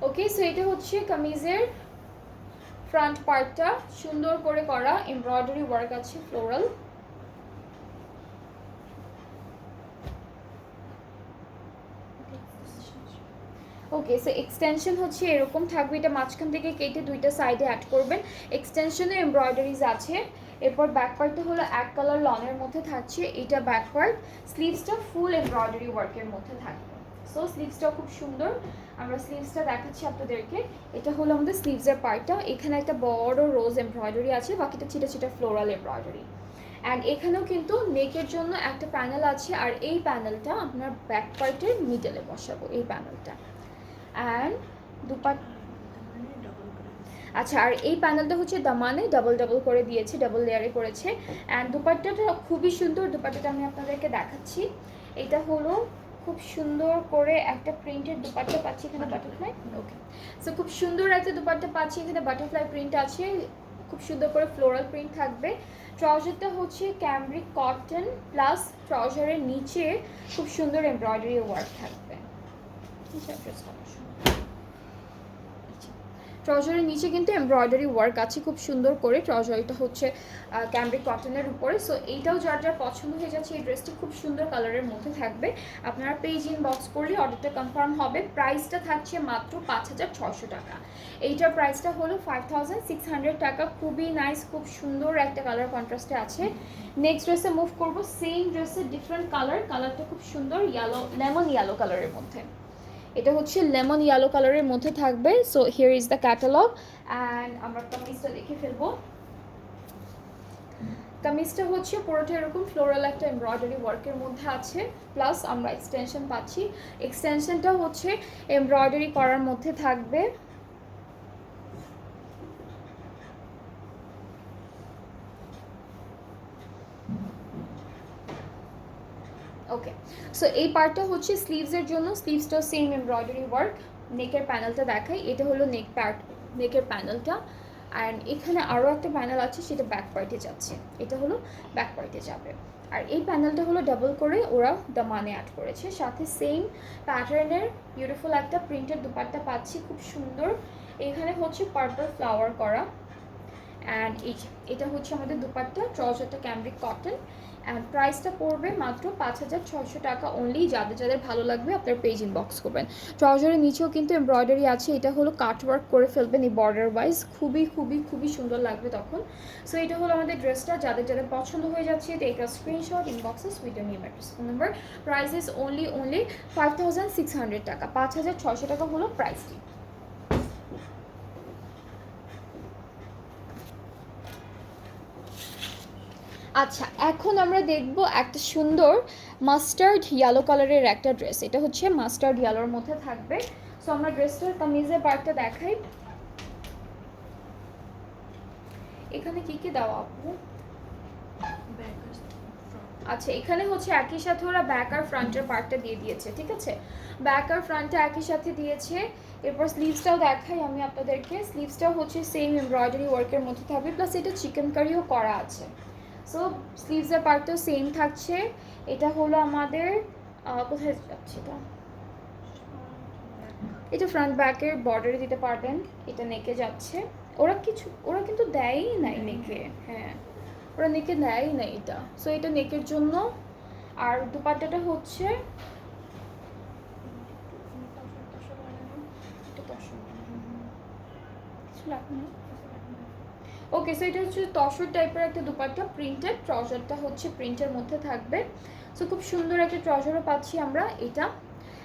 ওকে, সো এটা হচ্ছে কামিজের ফ্রন্ট পার্টটা, সুন্দর করে করা এমব্রয়ডারি ওয়ার্ক আছে ফ্লোরাল। ওকে, সো এক্সটেনশন হচ্ছে এরকম থাকবে, এটা মাঝখান থেকে কেটে দুইটা সাইডে অ্যাড করবেন। এক্সটেনশনে এমব্রয়ডারিজ আছে। এরপর ব্যাক পার্টটা হলো এক কালার লনের মধ্যে থাকছে, এটা ব্যাক পার্ট। স্লিভসটা ফুল এমব্রয়ডারি ওয়ার্কের মধ্যে থাকবে। সো স্লিভসটা খুব সুন্দর, আমরা স্লিভসটা দেখাচ্ছি আপনাদেরকে। এটা হলো আমাদের স্লিভসের পার্টটা, এখানে একটা বড় রোজ এমব্রয়ডারি আছে, বাকিটা ছিটা ফ্লোরাল এমব্রয়ডারি। অ্যান্ড এখানেও কিন্তু নেকের জন্য একটা প্যানেল আছে, আর এই প্যানেলটা আপনার ব্যাক পার্টের মিডলে বসাবো, এই প্যানেলটা। অ্যান্ড আচ্ছা, আর এই প্যানেলটা হচ্ছে দামানে ডাবল করে দিয়েছে, ডাবল লেয়ারে করেছে। অ্যান্ড দুপাট্টাটা খুবই সুন্দর, দুপাট্টাটা আমি আপনাদেরকে দেখাচ্ছি। এটা হলো খুব সুন্দর করে একটা প্রিন্টের দুপাট্টা পাচ্ছি, এখানে বাটারফ্লাই। ওকে, সো খুব সুন্দর একটা দুপাট্টা পাচ্ছি, এখানে বাটারফ্লাই প্রিন্ট আছে, খুব সুন্দর করে ফ্লোরাল প্রিন্ট থাকবে। ট্রাউজারটা হচ্ছে ক্যামব্রিক কটন প্লাস ট্রাউজারের নিচে খুব সুন্দর এমব্রয়ডারি ওয়ার্ক থাকবে। ট্রাউজারের নিচে কিন্তু এমব্রয়ডারি ওয়ার্ক আছে খুব সুন্দর করে। ট্রাউজারটা হচ্ছে ক্যামব্রিক কটনের উপরে। সো এইটাও যার পছন্দ হয়ে যাচ্ছে, এই ড্রেসটি খুব সুন্দর কালারের মধ্যে থাকবে। আপনারা পেজ ইনবক্স করলে অর্ডারটা কনফার্ম হবে। প্রাইসটা থাকছে মাত্র 5600 টাকা। এইটার প্রাইসটা হলো 5600 টাকা। খুবই নাইস, খুব সুন্দর একটা কালার কন্ট্রাস্টে আছে। নেক্সট ড্রেসে মুভ করবো, সেম ড্রেসের ডিফারেন্ট কালারটা খুব সুন্দর লেমন ইয়েলো কালারের মধ্যে। এটা হচ্ছে লেমন ইয়েলো কালারের মধ্যে থাকবে। So here is the catalogue. And আমরা কামিজটা দেখে ফেলবো। কামিজটা হচ্ছে পুরোটা এরকম ফ্লোরাল একটা এমব্রয়ডারি ওয়ার্কের মধ্যে আছে, প্লাস আমরা এক্সটেনশন পাচ্ছি। এক্সটেনশনটা হচ্ছে এমব্রয়ডারি করার মধ্যে থাকবে। ওকে, সো এই পার্টটা হচ্ছে স্লিভসের জন্য, স্লিভসটাও সেম এমব্রয়ডারি ওয়ার্ক। নেকের প্যানেলটা দেখাই, এটা হলো নেকের প্যানেলটা। অ্যান্ড এখানে আরও একটা প্যানেল আছে, সেটা ব্যাক পার্টে যাচ্ছে, এটা হলো ব্যাক পার্টে যাবে। আর এই প্যানেলটা হলো ডাবল করে ওরা দামানে অ্যাড করেছে, সাথে সেম প্যাটার্নের বিউটিফুল একটা প্রিন্টেড দুপাট্টা পাচ্ছি, খুব সুন্দর। এখানে হচ্ছে পার্পল ফ্লাওয়ার করা। অ্যান্ড এটা হচ্ছে আমাদের দুপাট্টা, ট্রাউজারটা ক্যামব্রিক কটন। অ্যান্ড প্রাইসটা পড়বে মাত্র 5600 টাকা অনলি। যাদের ভালো লাগবে আপনার পেজ ইনবক্স করবেন। ট্রাউজারের নিচেও কিন্তু এমব্রয়ডারি আছে, এটা হলো কাট ওয়ার্ক করে ফেলবেন এই বর্ডার ওয়াইজ, খুবই সুন্দর লাগবে তখন। সো এটা হলো আমাদের ড্রেসটা। যাদের পছন্দ হয়ে যাচ্ছে take a screenshot, inbox us with your name address phone number. Price is only 5600 টাকা। 5600 টাকা হলো প্রাইসটি। আচ্ছা, এখন আমরা দেখব একটা সুন্দর মাস্টার্ড ইয়েলো কালারের একটা ড্রেস। এটা হচ্ছে মাস্টার্ড ইয়েলোর মধ্যে থাকবে। সো আমরা ড্রেসটার কামিজের পার্টটা দেখাই। এখানে কি দেওয়া আপু? আচ্ছা, এখানে হচ্ছে একই সাথে ওরা ব্যাক আর ফ্রন্টের পার্টটা দিয়ে দিয়েছে, ঠিক আছে? ব্যাক আর ফ্রন্টটা একই সাথে দিয়েছে। এরপর স্লিভসটাও দেখাই আমি আপনাদেরকে। স্লিভসটাও হচ্ছে সেম এমব্রয়ডারি ওয়ার্কের মধ্যে থাকবে, প্লাস এটা চিকেন কারিও করা আছে। সো স্লিভসের পার্টটাও সেম থাকছে। এটা হলো আমাদের কোথায় যাচ্ছে এটা, এটা ফ্রন্ট ব্যাকের বর্ডারে দিতে পারবেন, এটা নেকে যাচ্ছে। ওরা কিন্তু দেয়ই নাই নেকে, হ্যাঁ ওরা নেকে দেয়ই নাই এটা, সো এটা নেকের জন্য। আর দুপাট্টাটা হচ্ছে ওকে, সো এটা হচ্ছে তসর টাইপের একটা দুপাট্টা, প্রিন্টেড, ট্রাউজারটা হচ্ছে প্রিন্টের মধ্যে থাকবে। সো খুব সুন্দর একটা ট্রাউজারও পাচ্ছি আমরা এটা।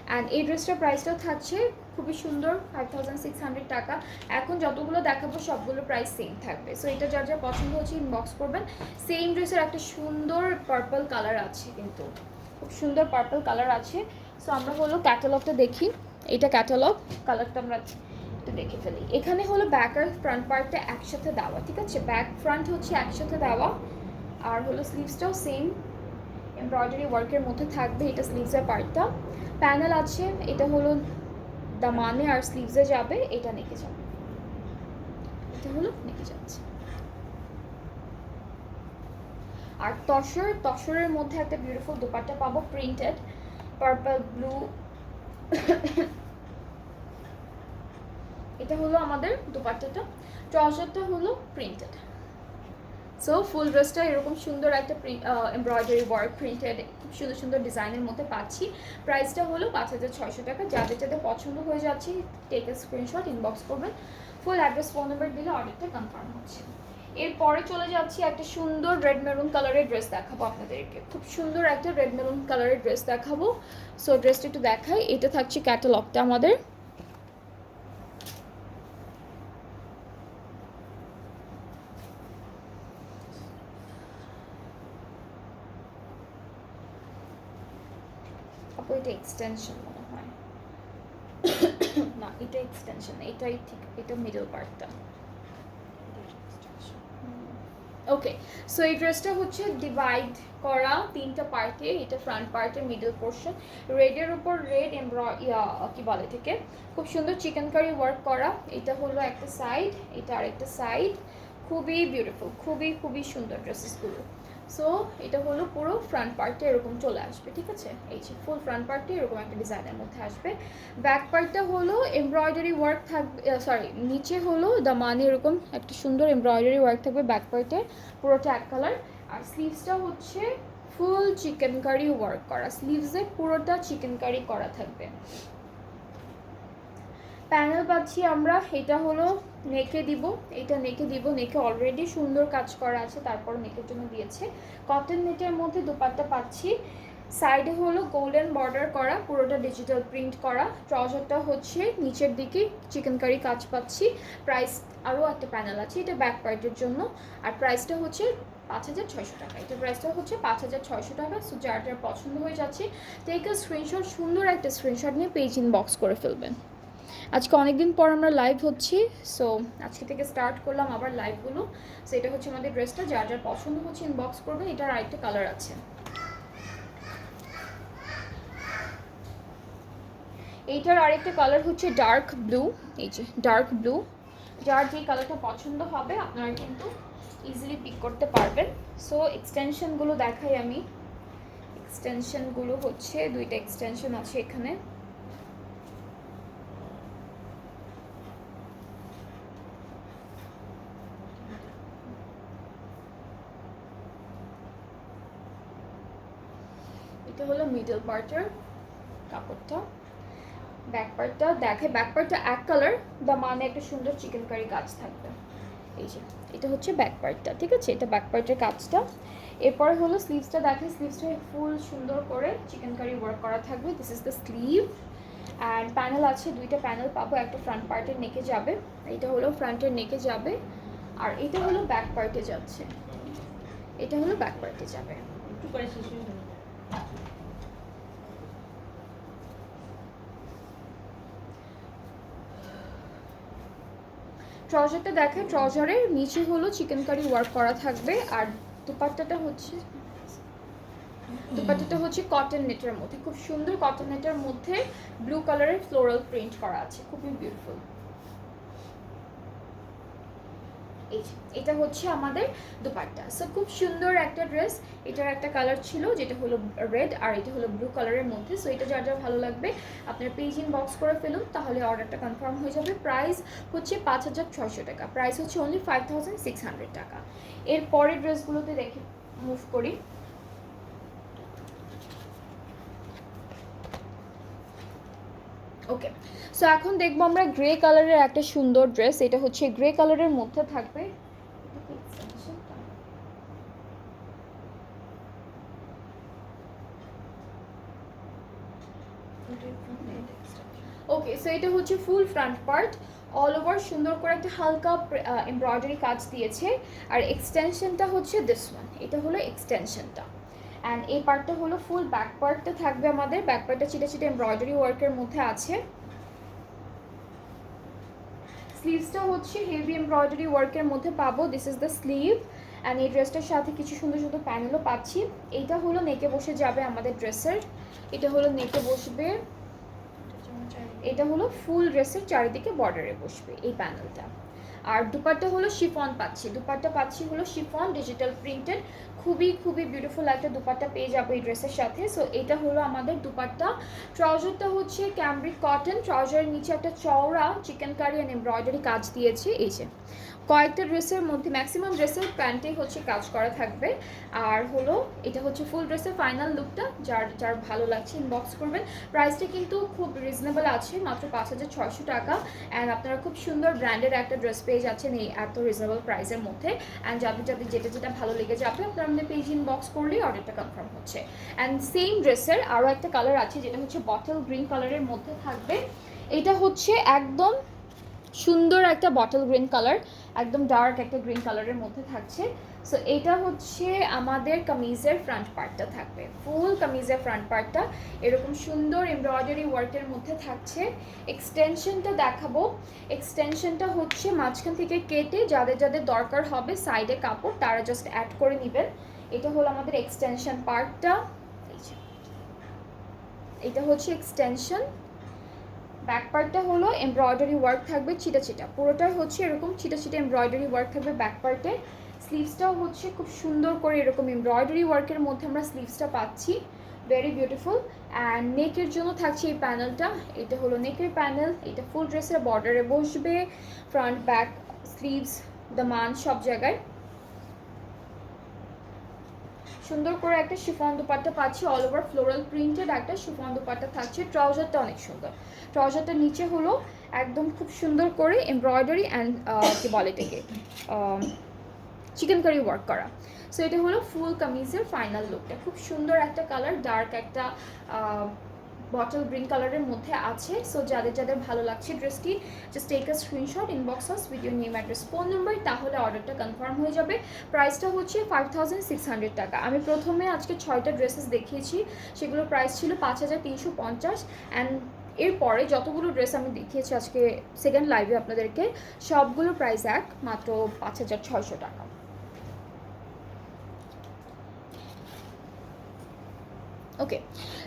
অ্যান্ড এই ড্রেসটার প্রাইসটাও থাকছে খুবই সুন্দর, 5600 টাকা। এখন যতগুলো দেখাবো সবগুলো প্রাইস সেম থাকবে। সো এটা যার যা পছন্দ হচ্ছে ইনবক্স করবেন। সেম ড্রেসের একটা সুন্দর পার্পল কালার আছে, কিন্তু খুব সুন্দর পার্পল কালার আছে। সো আমরা হলো ক্যাটালগটা দেখি, এটা ক্যাটালগ, কালারটা আমরা একটু দেখে ফেলি। এখানে হলো ব্যাক আর ফ্রন্ট পার্টটা একসাথে দেওয়া, ঠিক আছে, ব্যাক ফ্রন্ট হচ্ছে একসাথে দেওয়া। আর হলো স্লিভসটাও সেম এমব্রয়ডারি ওয়ার্কের মধ্যে থাকবে, এটা স্লিভসের পার্টটা। প্যানেল আছে, এটা হলো দামানে আর স্লিভসে যাবে, এটা নেকে যাবে, এটা হলো নেকে যাচ্ছে। আর তসরের মধ্যে একটা বিউটিফুল দুপাট্টা পাবো, প্রিন্টেড, পার্পল ব্লু। এটা হলো আমাদের দুপাট্টাটা, ট্রাউজারটা হলো প্রিন্টেড। সো ফুল ড্রেসটা এরকম সুন্দর একটা এমব্রয়ডারি ওয়ার্ক প্রিন্টেড খুব সুন্দর সুন্দর ডিজাইনের মধ্যে পাচ্ছি। প্রাইসটা হলো 5600 টাকা। যাদের যাদের পছন্দ হয়ে যাচ্ছে টেক এ স্ক্রিনশট, ইনবক্স করবেন, ফুল অ্যাড্রেস ফোন নাম্বার দিলে অর্ডারটা কনফার্ম হচ্ছে। এরপরে চলে যাচ্ছি একটা সুন্দর রেড মেরুন কালারের ড্রেস দেখাবো আপনাদেরকে, খুব সুন্দর একটা রেড মেরুন কালারের ড্রেস দেখাবো। সো ড্রেসটা একটু দেখাই, এটা থাকছে ক্যাটালগটা আমাদের। এটা এক্সটেনশন মনে হয়, না এটা এক্সটেনশন, এটাই ঠিক, এটা মিডল পার্টটা। ওকে, সো এই ড্রেসটা হচ্ছে ডিভাইড করা তিনটা পার্টে, এটা ফ্রন্ট পার্টের মিডল পোর্শন, রেডের উপর রেড কি বলে থেকে খুব সুন্দর চিকেন কারি ওয়ার্ক করা। এটা হলো একটা সাইড, এটা আরেকটা সাইড, খুবই বিউটিফুল, খুবই খুবই সুন্দর ড্রেসেসগুলো। সো এটা হলো পুরো ফ্রন্ট পার্টটা এরকম চলে আসবে, ঠিক আছে, এই যে ফুল ফ্রন্ট পার্টটা এরকম একটা ডিজাইনের মধ্যে আসবে। ব্যাক পার্টটা হলো এমব্রয়ডারি ওয়ার্ক থাকবে, সরি নিচে হলো দামানে এরকম একটা সুন্দর এমব্রয়ডারি ওয়ার্ক থাকবে ব্যাক পার্টে, পুরোটা এক কালার। আর স্লিভসটা হচ্ছে ফুল চিকেন কারি ওয়ার্ক করা, স্লিভসে পুরোটা চিকেন কারি করা থাকবে। প্যানেল পাচ্ছি আমরা, এটা হলো নেকে দিব, এটা নেকে দিব, নেকে অলরেডি সুন্দর কাজ করা আছে, তারপর নেকের জন্য দিয়েছে। কটন নেটের মধ্যে দুপাট্টা পাচ্ছি, সাইডে হলো গোল্ডেন বর্ডার করা, পুরোটা ডিজিটাল প্রিন্ট করা। ট্রাউজারটা হচ্ছে নিচের দিকে চিকেন কারি কাজ পাচ্ছি। প্রাইস আরও একটা প্যানেল আছে, এটা ব্যাক পার্টের জন্য। আর প্রাইসটা হচ্ছে 5600 টাকা, এটা প্রাইসটা হচ্ছে 5600 টাকা। সো যার যার পছন্দ হয়ে যাচ্ছে টেক আ স্ক্রিনশট, সুন্দর একটা স্ক্রিনশট নিয়ে পেজ ইনবক্স করে ফেলবেন। আজকে অনেকদিন পর আমরা লাইভ হচ্ছি, সো আজকে থেকে স্টার্ট করলাম আবার লাইভগুলো। সো এটা হচ্ছে আমাদের ড্রেসটা, যার যার পছন্দ হচ্ছে ইনবক্স করবেন। এটার আরেকটা কালার আছে, এইটার আরেকটা কালার হচ্ছে ডার্ক ব্লু, এই যে ডার্ক ব্লু। যার যে কালারটা পছন্দ হবে আপনারা কিন্তু ইজিলি পিক করতে পারবেন। সো এক্সটেনশনগুলো দেখাই আমি, এক্সটেনশনগুলো হচ্ছে দুইটা এক্সটেনশন আছে এখানে। এটা হলো মিডল পার্টের কাপড়টা, ব্যাক পার্টটা দেখে, ব্যাক পার্টটা এক কালার, মানে একটা সুন্দর চিকেন কারি কাজ থাকবে। এই যে এটা হচ্ছে ব্যাক পার্টটা, ঠিক আছে, এটা ব্যাক পার্টের কাজটা। এরপর হলো স্লিভসটা দেখে, স্লিভসটা ফুল সুন্দর করে চিকেন কারি ওয়ার্ক করা থাকবে, this is the sleeve. And panel আছে, দুইটা প্যানেল পাবো, একটা ফ্রন্ট পার্টের নেকে যাবে, এটা হলো ফ্রন্টের নেকে যাবে, আর এটা হলো ব্যাক পার্টে যাচ্ছে, এটা হলো ব্যাক পার্টে যাবে। ট্রাউজারটা দেখে, ট্রাউজারের নিচে হলো চিকেন কারি ওয়ার্ক করা থাকবে। আর দুপাট্টাটা হচ্ছে কটন নেটের মধ্যে, খুব সুন্দর কটন নেটের মধ্যে ব্লু কালারের ফ্লোরাল প্রিন্ট করা আছে, খুবই বিউটিফুল। এই যে এটা হচ্ছে আমাদের দুপাট্টা। সো খুব সুন্দর একটা ড্রেস। এটার একটা কালার ছিল যেটা হলো রেড, আর এটা হলো ব্লু কালারের মধ্যে। সো এটা যার যার ভালো লাগবে আপনার পেজ ইনবক্স করে ফেলুন, তাহলে অর্ডারটা কনফার্ম হয়ে যাবে। প্রাইস হচ্ছে 5600 টাকা, প্রাইস হচ্ছে অনলি 5600 টাকা। এর পরের ড্রেসগুলোতে দেখে মুভ করি। ওকে, সো এখন দেখবো আমরা গ্রে কালারের একটা সুন্দর ড্রেস। এটা হচ্ছে গ্রে কালারের মধ্যে থাকবে। ওকে, সো এটা হচ্ছে ফুল ফ্রন্ট পার্ট, অল ওভার সুন্দর করে একটা হালকা এমব্রয়ডারি কাজ দিয়েছে। আর এক্সটেনশনটা হচ্ছে দিস ওয়ান, এটা হলো এক্সটেনশনটা। অ্যান্ড এই পার্টটা হলো ফুল ব্যাক পার্টটা থাকবে আমাদের। ব্যাক পার্টটা চিটে চিটে এমব্রয়ডারি ওয়ার্কের মধ্যে আছে। স্লিভসটা হচ্ছে হেভি এমব্রয়ডারি ওয়ার্কের মধ্যে পাবো। This is the sleeve. And এই ড্রেসটার সাথে কিছু সুন্দর সুন্দর প্যানেলও পাচ্ছি। এইটা হলো নেকে বসে যাবে আমাদের ড্রেসের, এটা হলো নেকে বসবে, এটা হলো ফুল ড্রেসের চারিদিকে বর্ডারে বসবে এই প্যানেলটা। আর দুপাট্টা হলো শিফন পাচ্ছি, দুপাট্টা পাচ্ছি হলো শিফন ডিজিটাল প্রিন্টেড। খুবই খুবই বিউটিফুল একটা দুপাট্টা পেয়ে যাবো এই ড্রেসের সাথে। সো এটা হলো আমাদের দুপাট্টা। ট্রাউজারটা হচ্ছে ক্যামব্রিক কটন, ট্রাউজারের নিচে একটা চওড়া চিকেন কারি অ্যান্ড এমব্রয়ডারি কাজ দিয়েছে। এই যে কয়েকটা ড্রেসের মধ্যে ম্যাক্সিমাম ড্রেসের প্যান্টে হচ্ছে কাজ করা থাকবে। আর হলো এটা হচ্ছে ফুল ড্রেসের ফাইনাল লুকটা। যার যার ভালো লাগছে ইনবক্স করবেন। প্রাইসটা কিন্তু খুব রিজনেবল আছে, মাত্র 5600 টাকা। অ্যান্ড আপনারা খুব সুন্দর ব্র্যান্ডের একটা ড্রেস পেয়ে যাচ্ছেন এই এত রিজনেবল প্রাইসের মধ্যে। অ্যান্ড যাদের যাদের যেটা যেটা ভালো লেগে যাবে আপনারা আমাদের পেজ ইনবক্স করলেই অর্ডারটা কনফার্ম হচ্ছে। অ্যান্ড সেম ড্রেসের আরও একটা কালার আছে যেটা হচ্ছে বটল গ্রিন কালারের মধ্যে থাকবে। এটা হচ্ছে একদম সুন্দর একটা বটল গ্রিন কালার, একদম ডার্ক একটা গ্রিন কালারের মধ্যে থাকছে। সো এটা হচ্ছে আমাদের কামিজের ফ্রন্ট পার্টটা থাকবে, ফুল কামিজের ফ্রন্ট পার্টটা এরকম সুন্দর এমব্রয়ডারি ওয়ার্কের মধ্যে থাকছে। এক্সটেনশনটা দেখাবো। এক্সটেনশনটা হচ্ছে মাঝখান থেকে কেটে যাদের যাদের দরকার হবে সাইডে কাপড় তারা জাস্ট অ্যাড করে নেবেন। এটা হলো আমাদের এক্সটেনশন পার্টটা। এটা হচ্ছে এক্সটেনশন। ব্যাক পার্টটা হলো এমব্রয়ডারি ওয়ার্ক থাকবে ছিটা ছিটা, পুরোটাই হচ্ছে এরকম ছিটা ছিটা এমব্রয়ডারি ওয়ার্ক থাকবে ব্যাক পার্টে। স্লিভসটাও হচ্ছে খুব সুন্দর করে এরকম এমব্রয়ডারি ওয়ার্কের মধ্যে আমরা স্লিভসটা পাচ্ছি, ভেরি বিউটিফুল। অ্যান্ড নেকের জন্য থাকছে এই প্যানেলটা, এটা হলো নেকের প্যানেল। এটা ফুল ড্রেসের বর্ডারে বসবে, ফ্রন্ট ব্যাক স্লিভস দামান সব জায়গায় সুন্দর করে একটা শিফন দুপাট্টা পাচ্ছি, অল ওভার ফ্লোরাল প্রিন্টেড একটা শিফন দুপাট্টা থাকছে। ট্রাউজারটা অনেক সুন্দর, ট্রাউজারটা নিচে হলো একদম খুব সুন্দর করে এমব্রয়ডারি অ্যান্ড কি বলে এটাকে চিকেন কারি ওয়ার্ক করা। সো এটা হলো ফুল কামিজের ফাইনাল লুকটা। খুব সুন্দর একটা কালার, ডার্ক একটা বটল গ্রিন কালারের মধ্যে আছে। সো যাদের যাদের ভালো লাগছে ড্রেসটি just take a screenshot, inbox us with your name address phone number, তাহলে অর্ডারটা কনফার্ম হয়ে যাবে। প্রাইসটা হচ্ছে 5600 টাকা। আমি প্রথমে আজকে 6টা ড্রেসেস দেখিয়েছি, সেগুলোর প্রাইস ছিল 5350। অ্যান্ড এরপরে যতগুলো ড্রেস আমি দেখিয়েছি আজকে সেকেন্ড লাইভে আপনাদেরকে, সবগুলো প্রাইস এক, মাত্র 5600 টাকা। ওকে,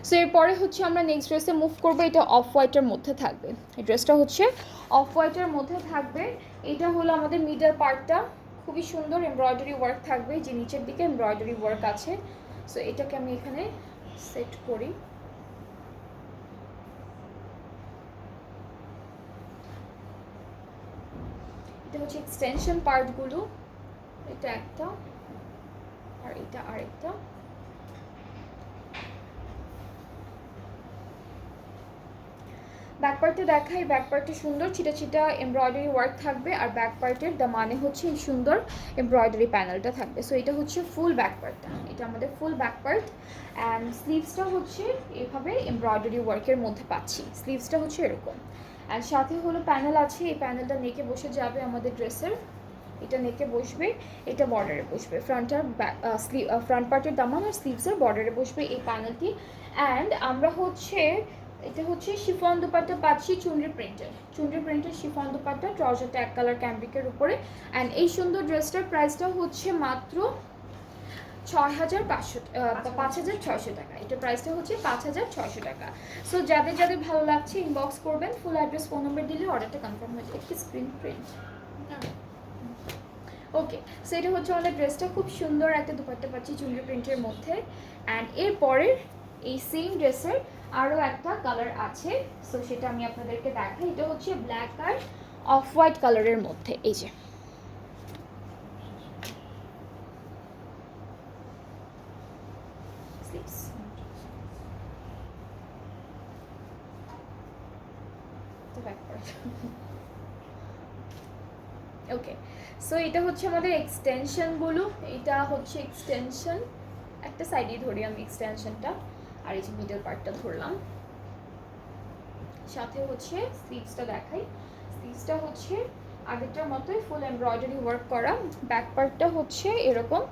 সো এরপরে হচ্ছে আমরা নেক্সট ড্রেসে মুভ করবো। এটা অফ হোয়াইটের মধ্যে থাকবে, এই ড্রেসটা হচ্ছে অফ হোয়াইটের মধ্যে থাকবে। এটা হলো আমাদের মিডল পার্টটা, খুবই সুন্দর এমব্রয়ডারি ওয়ার্ক থাকবে, যে নিচের দিকে এমব্রয়ডারি ওয়ার্ক আছে। সো এটাকে আমি এখানে সেট করি। এটা হচ্ছে এক্সটেনশন পার্টগুলো, এটা একটা আর এটা আরেকটা। ব্যাক পার্টে দেখাই, ব্যাক পার্টে সুন্দর ছিটা ছিটা এমব্রয়ডারি ওয়ার্ক থাকবে, আর ব্যাক পার্টের মানে হচ্ছে এই সুন্দর এমব্রয়ডারি প্যানেলটা থাকবে। সো এটা হচ্ছে ফুল ব্যাক পার্টটা, এটা আমাদের ফুল ব্যাক পার্ট। অ্যান্ড স্লিভসটা হচ্ছে এভাবে এমব্রয়ডারি ওয়ার্কের মধ্যে পাচ্ছি, স্লিভসটা হচ্ছে এরকম। অ্যান্ড সাথে হলো প্যানেল আছে, এই প্যানেলটা নেকে বসে যাবে আমাদের ড্রেসের, এটা নেকে বসবে, এটা বর্ডারে বসবে, ফ্রন্ট আর ব্যাক ফ্রন্ট পার্টের দামান আর স্লিভসের বর্ডারে বসবে এই প্যানেলটি। অ্যান্ড আমরা হচ্ছে এটা হচ্ছে শিফন দুপাট্টা পাচ্ছি চুনরি প্রিন্টের শিফন দুপাট্টা, ট্রাউজারটা এক কালার ক্যাম্ব্রিকের উপরে। অ্যান্ড এই সুন্দর ড্রেসটার প্রাইসটা হচ্ছে মাত্র 5600 টাকা। এটা প্রাইসটা হচ্ছে 5600 টাকা। সো যাদের যাদের ভালো লাগছে ইনবক্স করবেন, ফুল অ্যাড্রেস ফোন নাম্বার দিলে অর্ডারটা কনফার্ম হয়ে যাবে। একটি স্ক্রিন প্রিন্ট ওকে, সো এটা হচ্ছে আমাদের ড্রেসটা, খুব সুন্দর একটা দুপাট্টা পাচ্ছি চুনরি প্রিন্টের মধ্যে। অ্যান্ড এরপরের এই সেম ড্রেসের আরও একটা কালার আছে, সো সেটা আমি আপনাদেরকে দেখাই। এটা হচ্ছে ব্ল্যাক আর অফ হোয়াইট কালারের মধ্যে, এই যে স্লিভস। ওকে, সো এটা হচ্ছে আমাদের এক্সটেনশনগুলো, এটা হচ্ছে এক্সটেনশন, একটা সাইডেই ধরি আমি এক্সটেনশনটা, আর এই যে মিডল পার্টটা ধরলাম। সাথে হচ্ছে স্লিভসটা দেখাই, স্লিভসটা হচ্ছে আগেরটার মতোই ফুল এমব্রয়ডারি ওয়ার্ক করা, ব্যাক পার্টটা হচ্ছে এরকম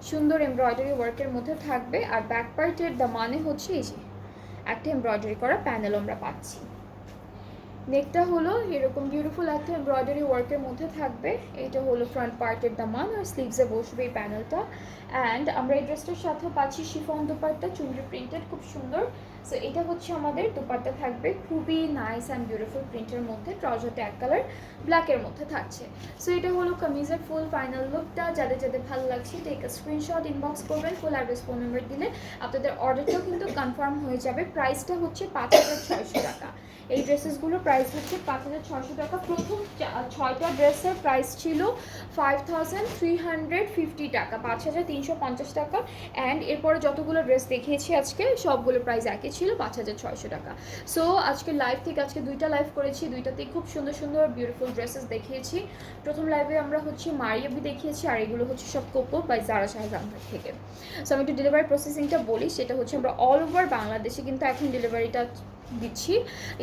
সুন্দর এমব্রয়ডারি ওয়ার্কের মধ্যে থাকবে, আর ব্যাক পার্টের দামানে হচ্ছে এই যে একটা এমব্রয়ডারি করা প্যানেল আমরা পাচ্ছি। নেকটা হলো এরকম বিউটিফুল একটা এমব্রয়ডারি ওয়ার্কের মধ্যে থাকবে, এটা হলো ফ্রন্ট পার্টের দামান, আর স্লিভসে বসবে এই প্যানেলটা। অ্যান্ড আমরা এই ড্রেসটার সাথেও পাচ্ছি শিফন দুপাট্টা চুনরি প্রিন্টেড, খুব সুন্দর। সো এটা হচ্ছে আমাদের দুপাট্টা, থাকবে খুবই নাইস অ্যান্ড বিউটিফুল প্রিন্টের মধ্যে, ট্রাউজারটা এক কালার ব্ল্যাকের মধ্যে থাকছে। সো এটা হলো কামিজের ফুল ফাইনাল লুকটা। যাদের যাদের ভালো লাগছে টেক আ স্ক্রিনশট, ইনবক্স করবেন, ফুল অ্যাড্রেস ফোন নাম্বার দিলে আপনাদের অর্ডারটাও কিন্তু কনফার্ম হয়ে যাবে। প্রাইসটা হচ্ছে 5,600 টাকা। এই ড্রেসেসগুলোর প্রাইস হচ্ছে 5,600 টাকা। প্রথম 6টা ড্রেসের প্রাইস ছিল 5,350 টাকা, 5,350 টাকা। অ্যান্ড এরপরে যতগুলো ড্রেস দেখিয়েছি আজকে সবগুলো প্রাইস একই ছিল, 5,600 টাকা। সো আজকে লাইভ থেকে, আজকে 2টা লাইভ করেছি, 2টাতেই খুব সুন্দর সুন্দর বিউটিফুল ড্রেসেস দেখিয়েছি। প্রথম লাইভে আমরা হচ্ছে মারিয়াবি দেখিয়েছি, আর এগুলো হচ্ছে সব কোকো বাই জারা শাহজাহানপুর থেকে। সো আমি একটু ডেলিভারি প্রসেসিংটা বলি, সেটা হচ্ছে আমরা অল ওভার বাংলাদেশে কিন্তু এখন ডেলিভারিটা দিচ্ছি।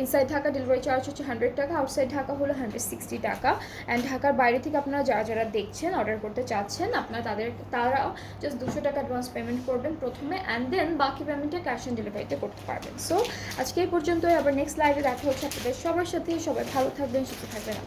ইনসাইড ঢাকা ডেলিভারি চার্জ হচ্ছে 100 টাকা, আউটসাইড ঢাকা হলো 160 টাকা। অ্যান্ড ঢাকার বাইরে থেকে আপনারা যারা যারা দেখছেন, অর্ডার করতে চাচ্ছেন, আপনারা তারাও জাস্ট 200 টাকা অ্যাডভান্স পেমেন্ট করবেন প্রথমে, অ্যান্ড দেন বাকি পেমেন্টটা ক্যাশ অন ডেলিভারিতে করতে পারবেন। সো আজকে এই পর্যন্তই, আবার নেক্সট লাইভে দেখা হচ্ছে আপনাদের সবার সাথে। সবাই ভালো থাকবেন, সুস্থ থাকবেন।